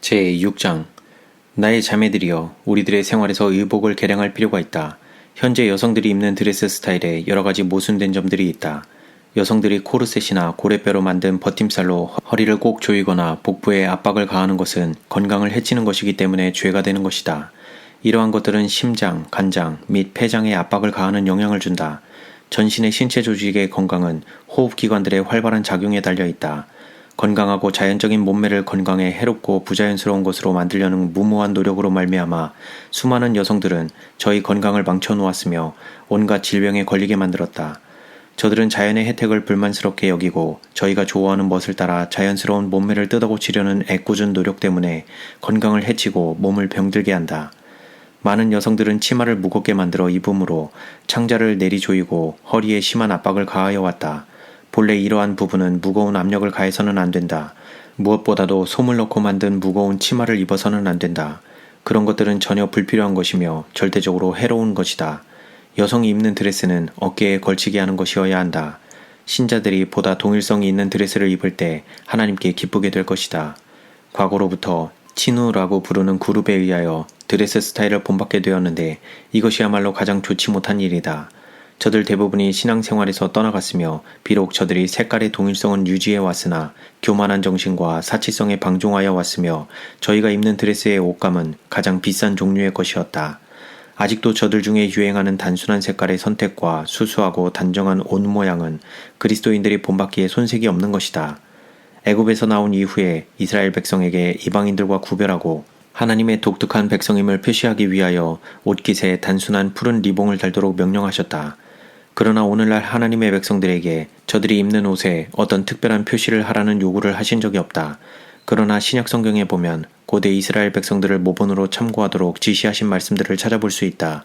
제6장 나의 자매들이여, 우리들의 생활에서 의복을 개량할 필요가 있다. 현재 여성들이 입는 드레스 스타일에 여러가지 모순된 점들이 있다. 여성들이 코르셋이나 고래뼈로 만든 버팀살로 허리를 꼭 조이거나 복부에 압박을 가하는 것은 건강을 해치는 것이기 때문에 죄가 되는 것이다. 이러한 것들은 심장, 간장 및 폐장에 압박을 가하는 영향을 준다. 전신의 신체 조직의 건강은 호흡기관들의 활발한 작용에 달려있다. 건강하고 자연적인 몸매를 건강에 해롭고 부자연스러운 것으로 만들려는 무모한 노력으로 말미암아 수많은 여성들은 저희 건강을 망쳐놓았으며 온갖 질병에 걸리게 만들었다. 저들은 자연의 혜택을 불만스럽게 여기고 저희가 좋아하는 멋을 따라 자연스러운 몸매를 뜯어고치려는 애꿎은 노력 때문에 건강을 해치고 몸을 병들게 한다. 많은 여성들은 치마를 무겁게 만들어 입음으로 창자를 내리조이고 허리에 심한 압박을 가하여 왔다. 본래 이러한 부분은 무거운 압력을 가해서는 안 된다. 무엇보다도 솜을 넣고 만든 무거운 치마를 입어서는 안 된다. 그런 것들은 전혀 불필요한 것이며 절대적으로 해로운 것이다. 여성이 입는 드레스는 어깨에 걸치게 하는 것이어야 한다. 신자들이 보다 동일성이 있는 드레스를 입을 때 하나님께 기쁘게 될 것이다. 과거로부터 치누라고 부르는 그룹에 의하여 드레스 스타일을 본받게 되었는데 이것이야말로 가장 좋지 못한 일이다. 저들 대부분이 신앙생활에서 떠나갔으며 비록 저들이 색깔의 동일성은 유지해 왔으나 교만한 정신과 사치성에 방종하여 왔으며 저희가 입는 드레스의 옷감은 가장 비싼 종류의 것이었다. 아직도 저들 중에 유행하는 단순한 색깔의 선택과 수수하고 단정한 옷 모양은 그리스도인들이 본받기에 손색이 없는 것이다. 애굽에서 나온 이후에 이스라엘 백성에게 이방인들과 구별하고 하나님의 독특한 백성임을 표시하기 위하여 옷깃에 단순한 푸른 리봉을 달도록 명령하셨다. 그러나 오늘날 하나님의 백성들에게 저들이 입는 옷에 어떤 특별한 표시를 하라는 요구를 하신 적이 없다. 그러나 신약 성경에 보면 고대 이스라엘 백성들을 모본으로 참고하도록 지시하신 말씀들을 찾아볼 수 있다.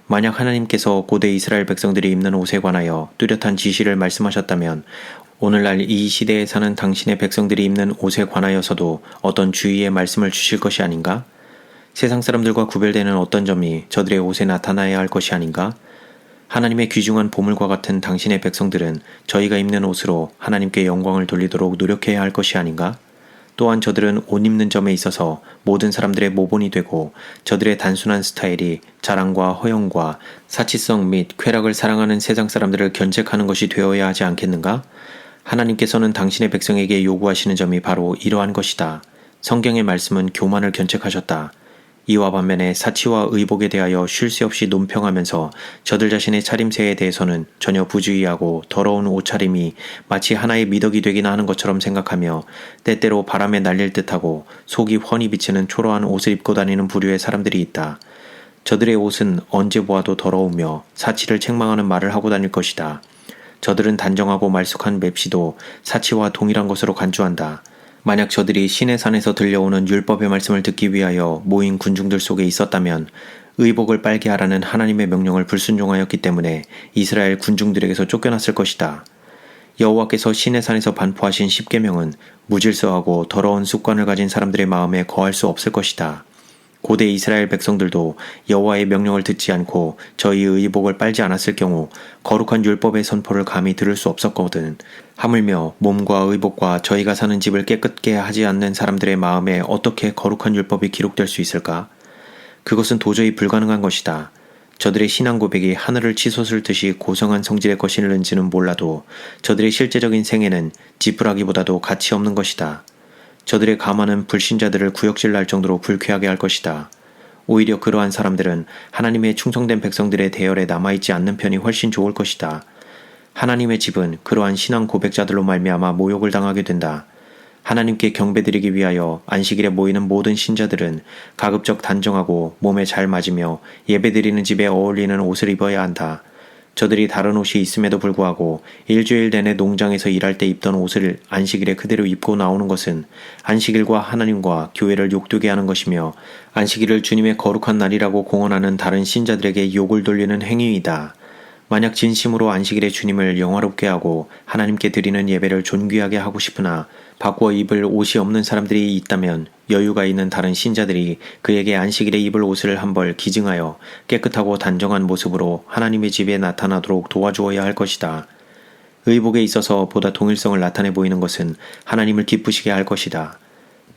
만약 하나님께서 고대 이스라엘 백성들이 입는 옷에 관하여 뚜렷한 지시를 말씀하셨다면 오늘날 이 시대에 사는 당신의 백성들이 입는 옷에 관하여서도 어떤 주의의 말씀을 주실 것이 아닌가? 세상 사람들과 구별되는 어떤 점이 저들의 옷에 나타나야 할 것이 아닌가? 하나님의 귀중한 보물과 같은 당신의 백성들은 저희가 입는 옷으로 하나님께 영광을 돌리도록 노력해야 할 것이 아닌가? 또한 저들은 옷 입는 점에 있어서 모든 사람들의 모본이 되고 저들의 단순한 스타일이 자랑과 허영과 사치성 및 쾌락을 사랑하는 세상 사람들을 견책하는 것이 되어야 하지 않겠는가? 하나님께서는 당신의 백성에게 요구하시는 점이 바로 이러한 것이다. 성경의 말씀은 교만을 견책하셨다. 이와 반면에 사치와 의복에 대하여 쉴 새 없이 논평하면서 저들 자신의 차림새에 대해서는 전혀 부주의하고 더러운 옷차림이 마치 하나의 미덕이 되기나 하는 것처럼 생각하며 때때로 바람에 날릴 듯하고 속이 훤히 비치는 초라한 옷을 입고 다니는 부류의 사람들이 있다. 저들의 옷은 언제 보아도 더러우며 사치를 책망하는 말을 하고 다닐 것이다. 저들은 단정하고 말쑥한 맵시도 사치와 동일한 것으로 간주한다. 만약 저들이 시내 산에서 들려오는 율법의 말씀을 듣기 위하여 모인 군중들 속에 있었다면 의복을 빨게 하라는 하나님의 명령을 불순종하였기 때문에 이스라엘 군중들에게서 쫓겨났을 것이다. 여호와께서 시내 산에서 반포하신 십계명은 무질서하고 더러운 습관을 가진 사람들의 마음에 거할 수 없을 것이다. 고대 이스라엘 백성들도 여호와의 명령을 듣지 않고 저희의 의복을 빨지 않았을 경우 거룩한 율법의 선포를 감히 들을 수 없었거든. 하물며 몸과 의복과 저희가 사는 집을 깨끗게 하지 않는 사람들의 마음에 어떻게 거룩한 율법이 기록될 수 있을까? 그것은 도저히 불가능한 것이다. 저들의 신앙 고백이 하늘을 치솟을 듯이 고성한 성질의 것일는지는 몰라도 저들의 실제적인 생애는 지푸라기보다도 가치 없는 것이다. 저들의 가만은 불신자들을 구역질 날 정도로 불쾌하게 할 것이다. 오히려 그러한 사람들은 하나님의 충성된 백성들의 대열에 남아있지 않는 편이 훨씬 좋을 것이다. 하나님의 집은 그러한 신앙 고백자들로 말미암아 모욕을 당하게 된다. 하나님께 경배드리기 위하여 안식일에 모이는 모든 신자들은 가급적 단정하고 몸에 잘 맞으며 예배드리는 집에 어울리는 옷을 입어야 한다. 저들이 다른 옷이 있음에도 불구하고 일주일 내내 농장에서 일할 때 입던 옷을 안식일에 그대로 입고 나오는 것은 안식일과 하나님과 교회를 욕되게 하는 것이며 안식일을 주님의 거룩한 날이라고 공언하는 다른 신자들에게 욕을 돌리는 행위이다. 만약 진심으로 안식일에 주님을 영화롭게 하고 하나님께 드리는 예배를 존귀하게 하고 싶으나 바꾸어 입을 옷이 없는 사람들이 있다면 여유가 있는 다른 신자들이 그에게 안식일에 입을 옷을 한 벌 기증하여 깨끗하고 단정한 모습으로 하나님의 집에 나타나도록 도와주어야 할 것이다. 의복에 있어서 보다 동일성을 나타내 보이는 것은 하나님을 기쁘시게 할 것이다.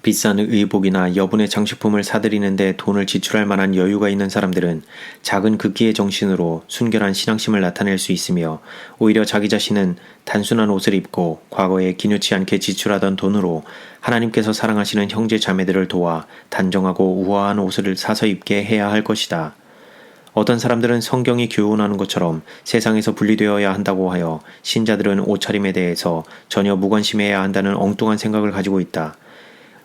비싼 의복이나 여분의 장식품을 사들이는데 돈을 지출할 만한 여유가 있는 사람들은 작은 극기의 정신으로 순결한 신앙심을 나타낼 수 있으며 오히려 자기 자신은 단순한 옷을 입고 과거에 기뉴치 않게 지출하던 돈으로 하나님께서 사랑하시는 형제 자매들을 도와 단정하고 우아한 옷을 사서 입게 해야 할 것이다. 어떤 사람들은 성경이 교훈하는 것처럼 세상에서 분리되어야 한다고 하여 신자들은 옷차림에 대해서 전혀 무관심해야 한다는 엉뚱한 생각을 가지고 있다.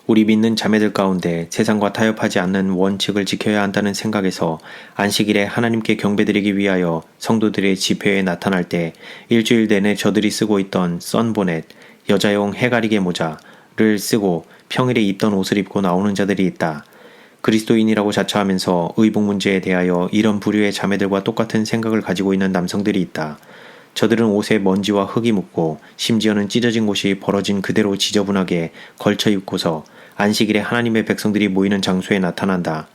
우리 믿는 자매들 가운데 세상과 타협하지 않는 원칙을 지켜야 한다는 생각에서 안식일에 하나님께 경배드리기 위하여 성도들의 집회에 나타날 때 일주일 내내 저들이 쓰고 있던 선보넷, 여자용 해가리개 모자를 쓰고 평일에 입던 옷을 입고 나오는 자들이 있다. 그리스도인이라고 자처하면서 의복 문제에 대하여 이런 부류의 자매들과 똑같은 생각을 가지고 있는 남성들이 있다. 저들은 옷에 먼지와 흙이 묻고 심지어는 찢어진 곳이 벌어진 그대로 지저분하게 걸쳐 입고서 안식일에 하나님의 백성들이 모이는 장소에 나타난다.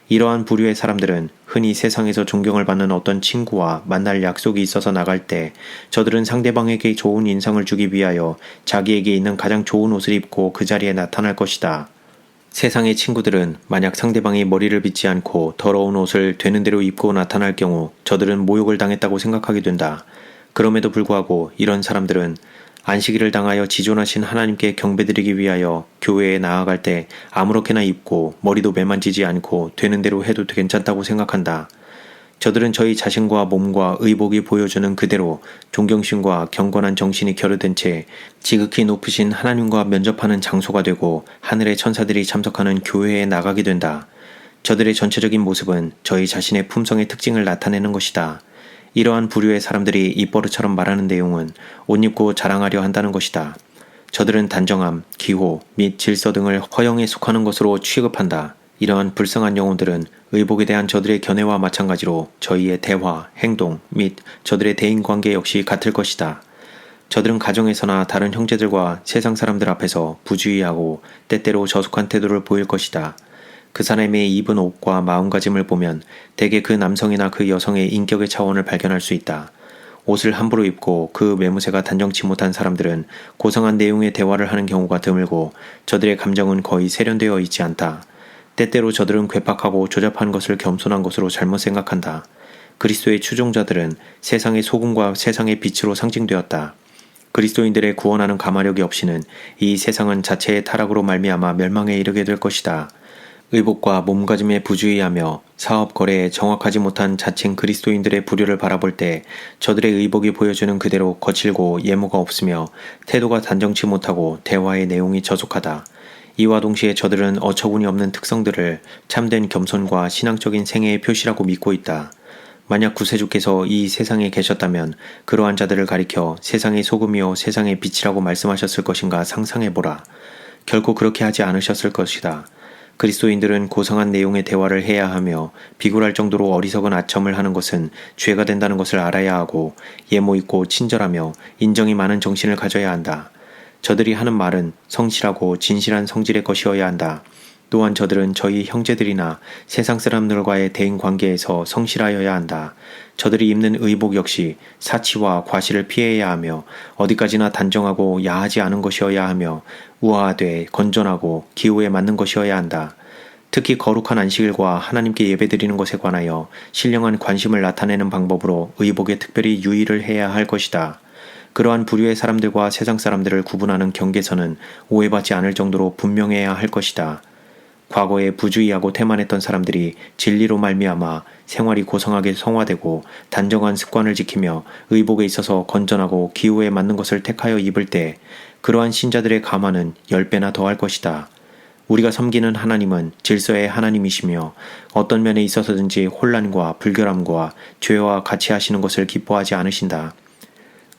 이러한 부류의 사람들은 흔히 세상에서 존경을 받는 어떤 친구와 만날 약속이 있어서 나갈 때 저들은 상대방에게 좋은 인상을 주기 위하여 자기에게 있는 가장 좋은 옷을 입고 그 자리에 나타날 것이다. 세상의 친구들은 만약 상대방이 머리를 빗지 않고 더러운 옷을 되는 대로 입고 나타날 경우 저들은 모욕을 당했다고 생각하게 된다. 그럼에도 불구하고 이런 사람들은 안식일을 당하여 지존하신 하나님께 경배드리기 위하여 교회에 나아갈 때 아무렇게나 입고 머리도 매만지지 않고 되는 대로 해도 괜찮다고 생각한다. 저들은 저희 자신과 몸과 의복이 보여주는 그대로 존경심과 경건한 정신이 결여된 채 지극히 높으신 하나님과 면접하는 장소가 되고 하늘의 천사들이 참석하는 교회에 나가게 된다. 저들의 전체적인 모습은 저희 자신의 품성의 특징을 나타내는 것이다. 이러한 부류의 사람들이 입버릇처럼 말하는 내용은 옷 입고 자랑하려 한다는 것이다. 저들은 단정함, 기호 및 질서 등을 허영에 속하는 것으로 취급한다. 이러한 불쌍한 영혼들은 의복에 대한 저들의 견해와 마찬가지로 저희의 대화, 행동 및 저들의 대인관계 역시 같을 것이다. 저들은 가정에서나 다른 형제들과 세상 사람들 앞에서 부주의하고 때때로 저속한 태도를 보일 것이다. 그 사람의 입은 옷과 마음가짐을 보면 대개 그 남성이나 그 여성의 인격의 차원을 발견할 수 있다. 옷을 함부로 입고 그 매무새가 단정치 못한 사람들은 고상한 내용의 대화를 하는 경우가 드물고 저들의 감정은 거의 세련되어 있지 않다. 때때로 저들은 괴팍하고 조잡한 것을 겸손한 것으로 잘못 생각한다. 그리스도의 추종자들은 세상의 소금과 세상의 빛으로 상징되었다. 그리스도인들의 구원하는 가마력이 없이는 이 세상은 자체의 타락으로 말미암아 멸망에 이르게 될 것이다. 의복과 몸가짐에 부주의하며 사업 거래에 정확하지 못한 자칭 그리스도인들의 부류를 바라볼 때 저들의 의복이 보여주는 그대로 거칠고 예모가 없으며 태도가 단정치 못하고 대화의 내용이 저속하다. 이와 동시에 저들은 어처구니 없는 특성들을 참된 겸손과 신앙적인 생애의 표시라고 믿고 있다. 만약 구세주께서 이 세상에 계셨다면 그러한 자들을 가리켜 세상의 소금이요 세상의 빛이라고 말씀하셨을 것인가 상상해보라. 결코 그렇게 하지 않으셨을 것이다. 그리스도인들은 고상한 내용의 대화를 해야 하며 비굴할 정도로 어리석은 아첨을 하는 것은 죄가 된다는 것을 알아야 하고 예모 있고 친절하며 인정이 많은 정신을 가져야 한다. 저들이 하는 말은 성실하고 진실한 성질의 것이어야 한다. 또한 저들은 저희 형제들이나 세상 사람들과의 대인 관계에서 성실하여야 한다. 저들이 입는 의복 역시 사치와 과실을 피해야 하며 어디까지나 단정하고 야하지 않은 것이어야 하며 우아하되 건전하고 기호에 맞는 것이어야 한다. 특히 거룩한 안식일과 하나님께 예배드리는 것에 관하여 신령한 관심을 나타내는 방법으로 의복에 특별히 유의를 해야 할 것이다. 그러한 부류의 사람들과 세상 사람들을 구분하는 경계선은 오해받지 않을 정도로 분명해야 할 것이다. 과거에 부주의하고 태만했던 사람들이 진리로 말미암아 생활이 고상하게 성화되고 단정한 습관을 지키며 의복에 있어서 건전하고 기호에 맞는 것을 택하여 입을 때 그러한 신자들의 감화는 10배나 더할 것이다. 우리가 섬기는 하나님은 질서의 하나님이시며 어떤 면에 있어서든지 혼란과 불결함과 죄와 같이 하시는 것을 기뻐하지 않으신다.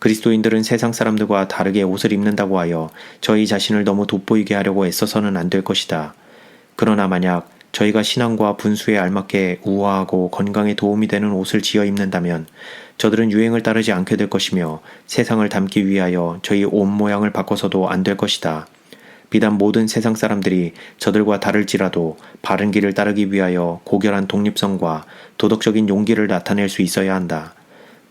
그리스도인들은 세상 사람들과 다르게 옷을 입는다고 하여 저희 자신을 너무 돋보이게 하려고 애써서는 안 될 것이다. 그러나 만약 저희가 신앙과 분수에 알맞게 우아하고 건강에 도움이 되는 옷을 지어 입는다면 저들은 유행을 따르지 않게 될 것이며 세상을 닮기 위하여 저희 옷 모양을 바꿔서도 안 될 것이다. 비단 모든 세상 사람들이 저들과 다를지라도 바른 길을 따르기 위하여 고결한 독립성과 도덕적인 용기를 나타낼 수 있어야 한다.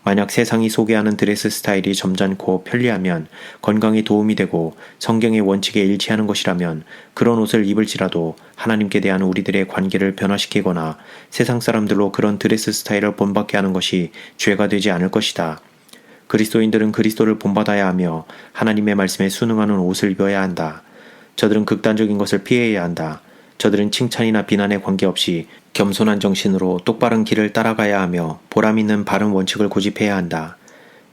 만약 세상이 소개하는 드레스 스타일이 점잖고 편리하면, 건강에 도움이 되고 성경의 원칙에 일치하는 것이라면 그런 옷을 입을지라도 하나님께 대한 우리들의 관계를 변화시키거나 세상 사람들로 그런 드레스 스타일을 본받게 하는 것이 죄가 되지 않을 것이다. 그리스도인들은 그리스도를 본받아야 하며 하나님의 말씀에 순응하는 옷을 입어야 한다. 저들은 극단적인 것을 피해야 한다. 저들은 칭찬이나 비난에 관계없이 겸손한 정신으로 똑바른 길을 따라가야 하며 보람 있는 바른 원칙을 고집해야 한다.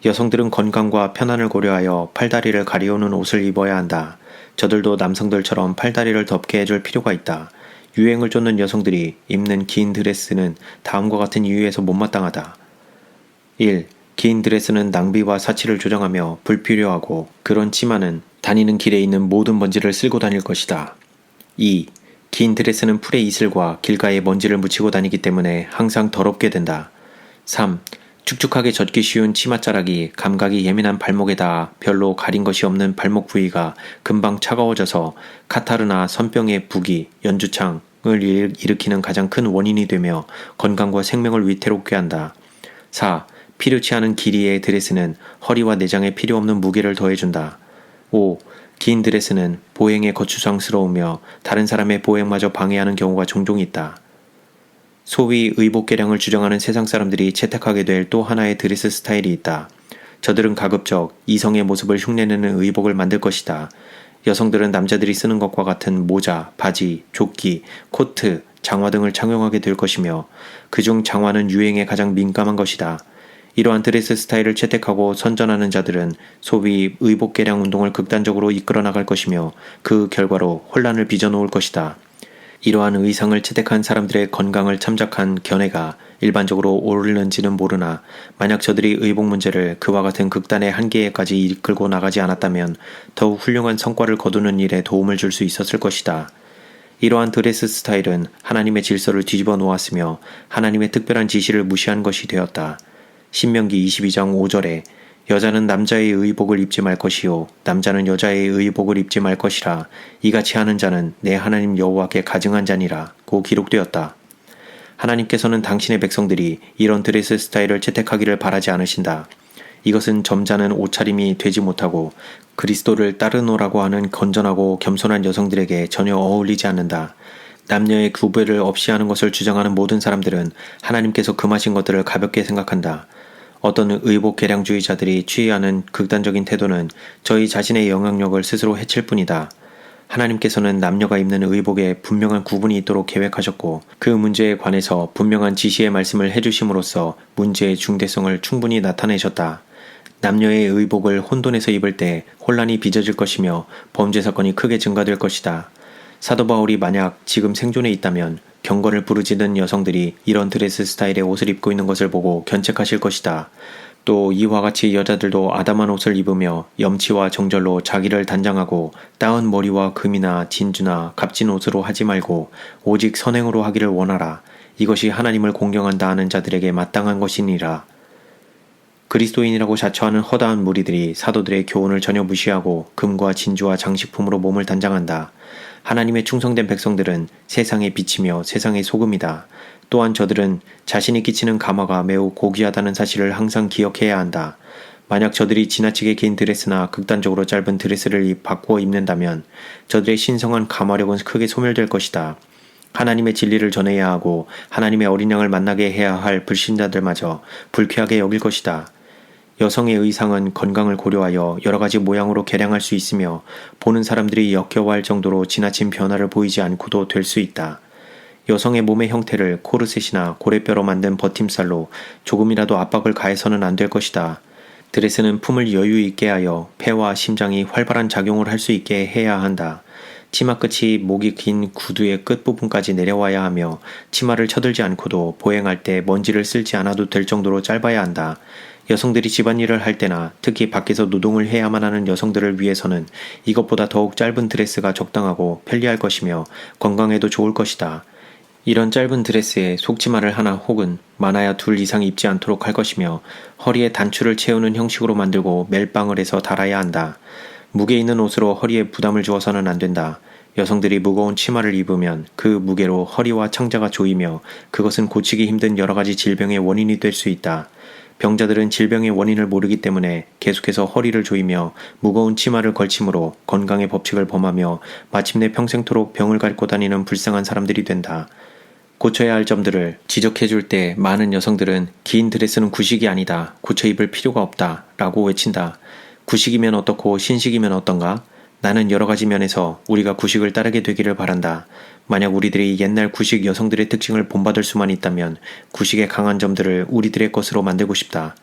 여성들은 건강과 편안을 고려하여 팔다리를 가리우는 옷을 입어야 한다. 저들도 남성들처럼 팔다리를 덮게 해줄 필요가 있다. 유행을 쫓는 여성들이 입는 긴 드레스는 다음과 같은 이유에서 못마땅하다. 1. 긴 드레스는 낭비와 사치를 조장하며 불필요하고 그런 치마는 다니는 길에 있는 모든 먼지를 쓸고 다닐 것이다. 2. 긴 드레스는 풀의 이슬과 길가에 먼지를 묻히고 다니기 때문에 항상 더럽게 된다. 3. 축축하게 젖기 쉬운 치맛자락이 감각이 예민한 발목에 닿아 별로 가린 것이 없는 발목 부위가 금방 차가워져서 카타르나 선병의 부기, 연주창을 일으키는 가장 큰 원인이 되며 건강과 생명을 위태롭게 한다. 4. 필요치 않은 길이의 드레스는 허리와 내장에 필요 없는 무게를 더해준다. 5. 긴 드레스는 보행에 거추장스러우며 다른 사람의 보행마저 방해하는 경우가 종종 있다. 소위 의복개량을 주장하는 세상 사람들이 채택하게 될 또 하나의 드레스 스타일이 있다. 저들은 가급적 이성의 모습을 흉내내는 의복을 만들 것이다. 여성들은 남자들이 쓰는 것과 같은 모자, 바지, 조끼, 코트, 장화 등을 착용하게 될 것이며 그중 장화는 유행에 가장 민감한 것이다. 이러한 드레스 스타일을 채택하고 선전하는 자들은 소위 의복 개량 운동을 극단적으로 이끌어 나갈 것이며 그 결과로 혼란을 빚어놓을 것이다. 이러한 의상을 채택한 사람들의 건강을 참작한 견해가 일반적으로 옳을는지는 모르나 만약 저들이 의복 문제를 그와 같은 극단의 한계에까지 이끌고 나가지 않았다면 더욱 훌륭한 성과를 거두는 일에 도움을 줄 수 있었을 것이다. 이러한 드레스 스타일은 하나님의 질서를 뒤집어 놓았으며 하나님의 특별한 지시를 무시한 것이 되었다. 신명기 22장 5절에 여자는 남자의 의복을 입지 말 것이요 남자는 여자의 의복을 입지 말 것이라 이같이 하는 자는 내 하나님 여호와께 가증한 자니라 고 기록되었다. 하나님께서는 당신의 백성들이 이런 드레스 스타일을 채택하기를 바라지 않으신다. 이것은 점잖은 옷차림이 되지 못하고 그리스도를 따르노라고 하는 건전하고 겸손한 여성들에게 전혀 어울리지 않는다. 남녀의 구별을 없이 하는 것을 주장하는 모든 사람들은 하나님께서 금하신 것들을 가볍게 생각한다. 어떤 의복 개량주의자들이 취하는 극단적인 태도는 저희 자신의 영향력을 스스로 해칠 뿐이다. 하나님께서는 남녀가 입는 의복에 분명한 구분이 있도록 계획하셨고 그 문제에 관해서 분명한 지시의 말씀을 해주심으로써 문제의 중대성을 충분히 나타내셨다. 남녀의 의복을 혼돈해서 입을 때 혼란이 빚어질 것이며 범죄 사건이 크게 증가될 것이다. 사도 바울이 만약 지금 생존해 있다면 경건을 부르짖는 여성들이 이런 드레스 스타일의 옷을 입고 있는 것을 보고 견책하실 것이다. 또 이와 같이 여자들도 아담한 옷을 입으며 염치와 정절로 자기를 단장하고 따은 머리와 금이나 진주나 값진 옷으로 하지 말고 오직 선행으로 하기를 원하라. 이것이 하나님을 공경한다 하는 자들에게 마땅한 것이니라. 그리스도인이라고 자처하는 허다한 무리들이 사도들의 교훈을 전혀 무시하고 금과 진주와 장식품으로 몸을 단장한다. 하나님의 충성된 백성들은 세상의 빛이며 세상의 소금이다. 또한 저들은 자신이 끼치는 감화가 매우 고귀하다는 사실을 항상 기억해야 한다. 만약 저들이 지나치게 긴 드레스나 극단적으로 짧은 드레스를 바꾸어 입는다면 저들의 신성한 감화력은 크게 소멸될 것이다. 하나님의 진리를 전해야 하고 하나님의 어린 양을 만나게 해야 할 불신자들마저 불쾌하게 여길 것이다. 여성의 의상은 건강을 고려하여 여러 가지 모양으로 개량할 수 있으며 보는 사람들이 역겨워할 정도로 지나친 변화를 보이지 않고도 될 수 있다. 여성의 몸의 형태를 코르셋이나 고래뼈로 만든 버팀살로 조금이라도 압박을 가해서는 안 될 것이다. 드레스는 품을 여유 있게 하여 폐와 심장이 활발한 작용을 할 수 있게 해야 한다. 치마 끝이 목이 긴 구두의 끝부분까지 내려와야 하며 치마를 쳐들지 않고도 보행할 때 먼지를 쓸지 않아도 될 정도로 짧아야 한다. 여성들이 집안일을 할 때나 특히 밖에서 노동을 해야만 하는 여성들을 위해서는 이것보다 더욱 짧은 드레스가 적당하고 편리할 것이며 건강에도 좋을 것이다. 이런 짧은 드레스에 속치마를 하나 혹은 많아야 둘 이상 입지 않도록 할 것이며 허리에 단추를 채우는 형식으로 만들고 멜빵을 해서 달아야 한다. 무게 있는 옷으로 허리에 부담을 주어서는 안 된다. 여성들이 무거운 치마를 입으면 그 무게로 허리와 창자가 조이며 그것은 고치기 힘든 여러 가지 질병의 원인이 될 수 있다. 병자들은 질병의 원인을 모르기 때문에 계속해서 허리를 조이며 무거운 치마를 걸침으로 건강의 법칙을 범하며 마침내 평생토록 병을 앓고 다니는 불쌍한 사람들이 된다. 고쳐야 할 점들을 지적해줄 때 많은 여성들은 긴 드레스는 구식이 아니다. 고쳐 입을 필요가 없다. 라고 외친다. 구식이면 어떻고 신식이면 어떤가? 나는 여러 가지 면에서 우리가 구식을 따르게 되기를 바란다. 만약 우리들이 옛날 구식 여성들의 특징을 본받을 수만 있다면 구식의 강한 점들을 우리들의 것으로 만들고 싶다.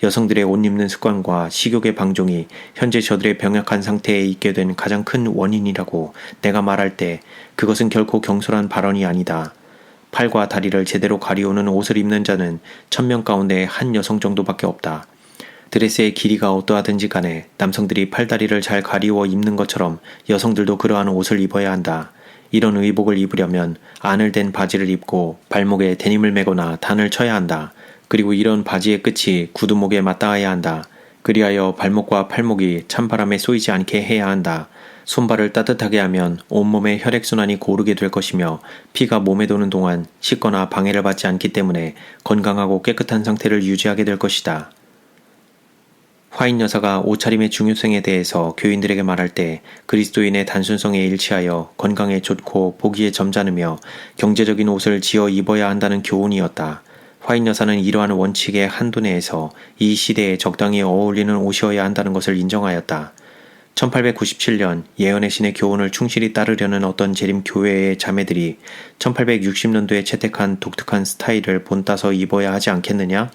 여성들의 옷 입는 습관과 식욕의 방종이 현재 저들의 병약한 상태에 있게 된 가장 큰 원인이라고 내가 말할 때 그것은 결코 경솔한 발언이 아니다. 팔과 다리를 제대로 가리우는 옷을 입는 자는 1000명 가운데 한 여성 정도밖에 없다. 드레스의 길이가 어떠하든지 간에 남성들이 팔다리를 잘 가리워 입는 것처럼 여성들도 그러한 옷을 입어야 한다. 이런 의복을 입으려면 안을 댄 바지를 입고 발목에 데님을 매거나 단을 쳐야 한다. 그리고 이런 바지의 끝이 구두목에 맞닿아야 한다. 그리하여 발목과 팔목이 찬바람에 쏘이지 않게 해야 한다. 손발을 따뜻하게 하면 온몸의 혈액순환이 고르게 될 것이며 피가 몸에 도는 동안 씻거나 방해를 받지 않기 때문에 건강하고 깨끗한 상태를 유지하게 될 것이다. 화인 여사가 옷차림의 중요성에 대해서 교인들에게 말할 때 그리스도인의 단순성에 일치하여 건강에 좋고 보기에 점잖으며 경제적인 옷을 지어 입어야 한다는 교훈이었다. 화인 여사는 이러한 원칙의 한도 내에서 이 시대에 적당히 어울리는 옷이어야 한다는 것을 인정하였다. 1897년 예언의 신의 교훈을 충실히 따르려는 어떤 재림 교회의 자매들이 1860년도에 채택한 독특한 스타일을 본따서 입어야 하지 않겠느냐?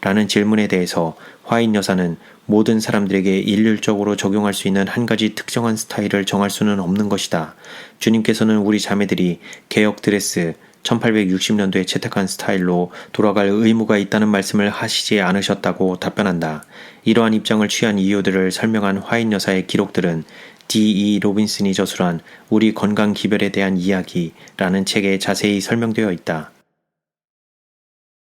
라는 질문에 대해서 화인 여사는 모든 사람들에게 일률적으로 적용할 수 있는 한 가지 특정한 스타일을 정할 수는 없는 것이다. 주님께서는 우리 자매들이 개혁 드레스 1860년도에 채택한 스타일로 돌아갈 의무가 있다는 말씀을 하시지 않으셨다고 답변한다. 이러한 입장을 취한 이유들을 설명한 화인 여사의 기록들은 D.E. 로빈슨이 저술한 우리 건강 기별에 대한 이야기라는 책에 자세히 설명되어 있다.